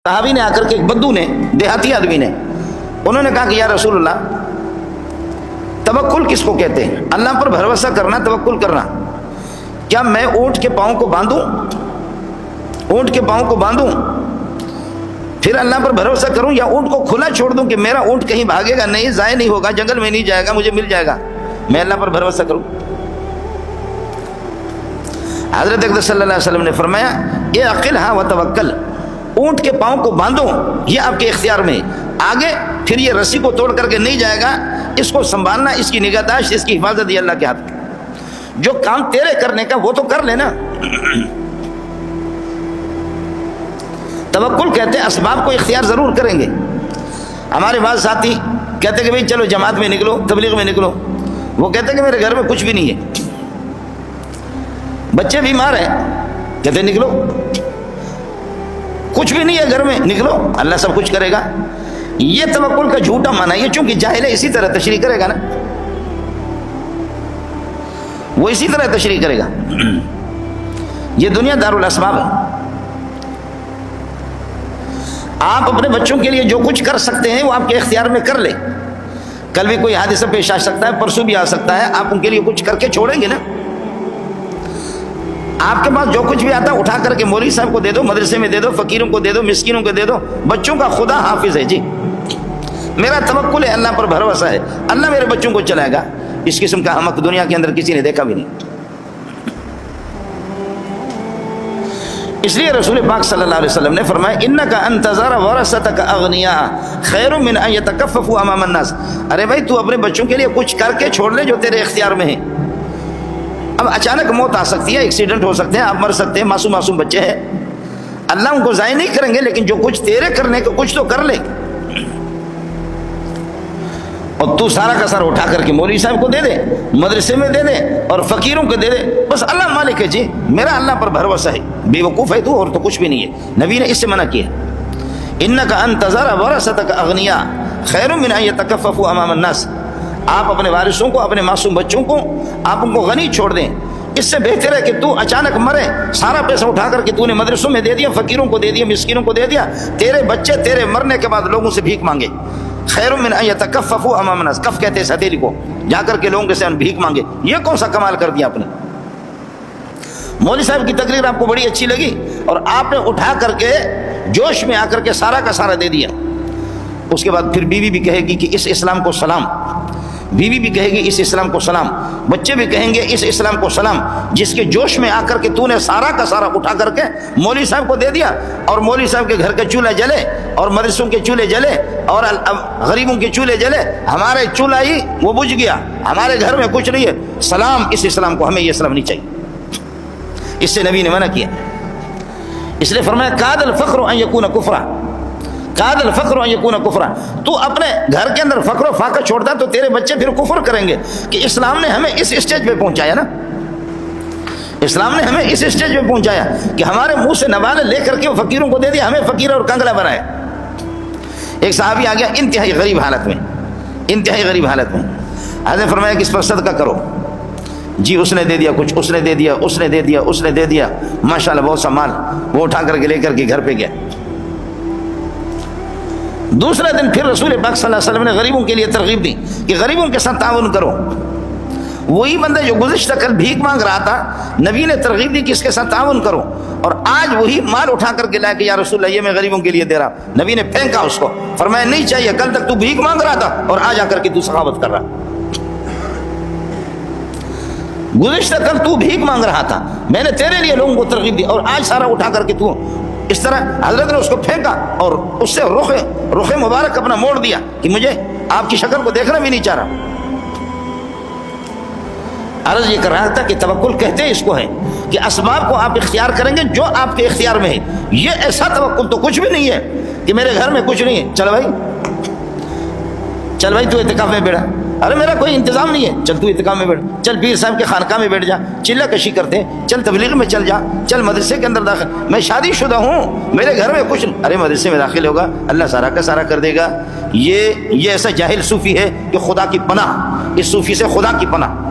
صحابی نے آ کر کے ایک بدو نے، دیہاتی آدمی نے، انہوں نے کہا کہ یا رسول اللہ توکل کس کو کہتے ہیں؟ اللہ پر بھروسہ کرنا، توکل کرنا۔ کیا میں اونٹ کے پاؤں کو باندھوں، اونٹ کے پاؤں کو باندھوں پھر اللہ پر بھروسہ کروں، یا اونٹ کو کھلا چھوڑ دوں کہ میرا اونٹ کہیں بھاگے گا نہیں، ضائع نہیں ہوگا، جنگل میں نہیں جائے گا، مجھے مل جائے گا، میں اللہ پر بھروسہ کروں؟ حضرت اقدس صلی اللہ علیہ وسلم نے فرمایا اعقلھا وتوکل، اونٹ کے پاؤں کو باندھو، یہ آپ کے اختیار میں، آگے پھر یہ رسی کو توڑ کر کے نہیں جائے گا، اس کو سنبھالنا، اس کی نگہداشت، اس کی حفاظت یہ اللہ کے ہاتھ میں۔ جو کام تیرے کرنے کا وہ تو کر لینا۔ توکل کہتے ہیں اسباب کو اختیار ضرور کریں گے۔ ہمارے بعض ساتھی کہتے ہیں کہ بھئی چلو جماعت میں نکلو، تبلیغ میں نکلو، وہ کہتے ہیں کہ میرے گھر میں کچھ بھی نہیں ہے، بچے بیمار ہیں، کہتے ہیں نکلو، کچھ بھی نہیں ہے گھر میں، نکلو، اللہ سب کچھ کرے گا۔ یہ توکل کا جھوٹا معنی ہے، چونکہ جاہل ہے اسی طرح تشریح کرے گا نا، وہ اسی طرح تشریح کرے گا۔ یہ دنیا دارالاسباب ہے۔ آپ اپنے بچوں کے لیے جو کچھ کر سکتے ہیں وہ آپ کے اختیار میں کر لیں۔ کل بھی کوئی حادثہ پیش آ سکتا ہے، پرسوں بھی آ سکتا ہے، آپ ان کے لیے کچھ کر کے چھوڑیں گے نا۔ آپ کے پاس جو کچھ بھی آتا ہے اٹھا کر کے مولوی صاحب کو دے دو، مدرسے میں دے دو، فقیروں کو دے دو، مسکینوں کو دے دو۔ بچوں کا خدا حافظ ہے جی، میرا توکل ہے، اللہ پر بھروسہ ہے، اللہ میرے بچوں کو چلائے گا۔ اس قسم کا احمق دنیا کے اندر کسی نے دیکھا بھی نہیں۔ اس لیے رسول پاک صلی اللہ علیہ وسلم نے فرمایا انک ان تذر ورثتک اغنیاء خیر من ان یتکففوا امام الناس۔ ارے بھائی تو اپنے بچوں کے لیے کچھ کر کے چھوڑ لے جو تیرے اختیار میں ہے۔ اب اچانک موت آ سکتی ہے، ایکسیڈنٹ ہو سکتے ہیں، آپ مر سکتے ہیں، معصوم بچے ہیں، اللہ ان کو ضائع نہیں کریں گے، لیکن جو کچھ تیرے کرنے کا کچھ تو کر لے۔ اور تو سارا کا سارا اٹھا کر کے مولوی صاحب کو دے دے، مدرسے میں دے دے، اور فقیروں کو دے دے، بس اللہ مالک ہے جی، میرا اللہ پر بھروسہ ہے۔ بے وقوف ہے تو، اور تو کچھ بھی نہیں ہے۔ نبی نے اس سے منع کیا، انک ان تذر ورثتک اغنیاء خیر من ان یتکففوا امام الناس۔ آپ اپنے وارثوں کو، اپنے معصوم بچوں کو، آپ ان کو غنی چھوڑ دیں، اس سے بہتر ہے کہ تو اچانک مرے، سارا پیسہ اٹھا کر کے تو نے مدرسوں میں دے دیا، فقیروں کو دے دیا، مسکینوں کو دے دیا، تیرے بچے تیرے مرنے کے بعد لوگوں سے بھیک مانگے۔ خیر من ان یتکففوا امام الناس، کف کہتے ہیں ہتھیلی کو، جا کر کے لوگوں کے سامنے بھیک مانگے۔ یہ کون سا کمال کر دیا آپ نے؟ مولوی صاحب کی تقریر آپ کو بڑی اچھی لگی اور آپ نے اٹھا کر کے جوش میں آ کر کے سارا کا سارا دے دیا۔ اس کے بعد پھر بیوی بھی کہے گی کہ اس اسلام کو سلام، بیوی بھی کہے گی اس اسلام کو سلام، بچے بھی کہیں گے اس اسلام کو سلام، جس کے جوش میں آ کر کے تو نے سارا کا سارا اٹھا کر کے مولوی صاحب کو دے دیا، اور مولوی صاحب کے گھر کے چولہے جلے، اور مدرسوں کے چولہے جلے، اور غریبوں کے چولہے جلے، ہمارے چولہا ہی وہ بجھ گیا، ہمارے گھر میں کچھ نہیں ہے۔ سلام اس اسلام کو، ہمیں یہ اسلام نہیں چاہیے۔ اس سے نبی نے منع کیا، اس لیے فرمایا کاد الفقر ان یکون کفرا، کاد الفقر ان یکون کفرا۔ تو اپنے گھر کے اندر فقر و فاقہ چھوڑتا تو تیرے بچے پھر کفر کریں گے کہ اسلام نے ہمیں اس اسٹیج پہ پہنچایا نا، اسلام نے ہمیں اس اسٹیج پہ پہنچایا کہ ہمارے منہ سے نوالے لے کر کے فقیروں کو دے دیا، ہمیں فقیر اور کنگلا بنائے۔ ایک صحابی آ گیا انتہائی غریب حالت میں، انتہائی غریب حالت میں، حضرت نے فرمایا کہ اس پر صدقہ کرو۔ جی اس نے دے دیا کچھ، اس نے دے دیا، اس نے دے دیا، اس نے دے دیا، ماشاءاللہ بہت سا مال وہ اٹھا کر کے لے کر کے گھر پہ گیا۔ دوسرے دن پھر رسول پاک صلی اللہ علیہ وسلم نے غریبوں کے لیے ترغیب دی کہ غریبوں کے ساتھ تعاون کرو۔ وہی بندہ جو گزشتہ کل بھیک مانگ رہا تھا، نبی نے ترغیب دی کہ اس کے ساتھ تعاون کرو، اور آج وہی مال اٹھا کر کے لایا کہ یا رسول اللہ یہ میں غریبوں کے لیے دے رہا ہوں۔ نبی نے پھینکا اس کو، فرمایا نہیں چاہیے، کل تک تو بھیک مانگ رہا تھا اور آج آ کر کے تو سخاوت کر رہا۔ گزشتہ کل تو بھیک مانگ رہا تھا، میں نے تیرے لیے لوگوں کو ترغیب دی، اور آج سارا اٹھا کر کے تو اس طرح۔ حضرت نے اس کو پھینکا اور اس سے رخ مبارک اپنا موڑ دیا کہ مجھے آپ کی شکل کو دیکھنا بھی نہیں چاہ رہا۔ عرض یہ کر رہا تھا کہ توکل کہتے ہیں اس کو ہے کہ اسباب کو آپ اختیار کریں گے جو آپ کے اختیار میں ہے۔ یہ ایسا توکل تو کچھ بھی نہیں ہے کہ میرے گھر میں کچھ نہیں ہے، چل بھائی چل بھائی تو اعتکاف میں بیٹھا، ارے میرا کوئی انتظام نہیں ہے، چل تو اعتکاف میں بیٹھ، چل پیر صاحب کے خانقاہ میں بیٹھ جا، چلہ کشی کرتے ہیں، چل تبلیغ میں چل جا، چل مدرسے کے اندر داخل، میں شادی شدہ ہوں، میرے گھر میں کچھ نہیں، ارے مدرسے میں داخل ہوگا اللہ سارا کا سارا کر دے گا۔ یہ ایسا جاہل صوفی ہے کہ خدا کی پناہ، اس صوفی سے خدا کی پناہ۔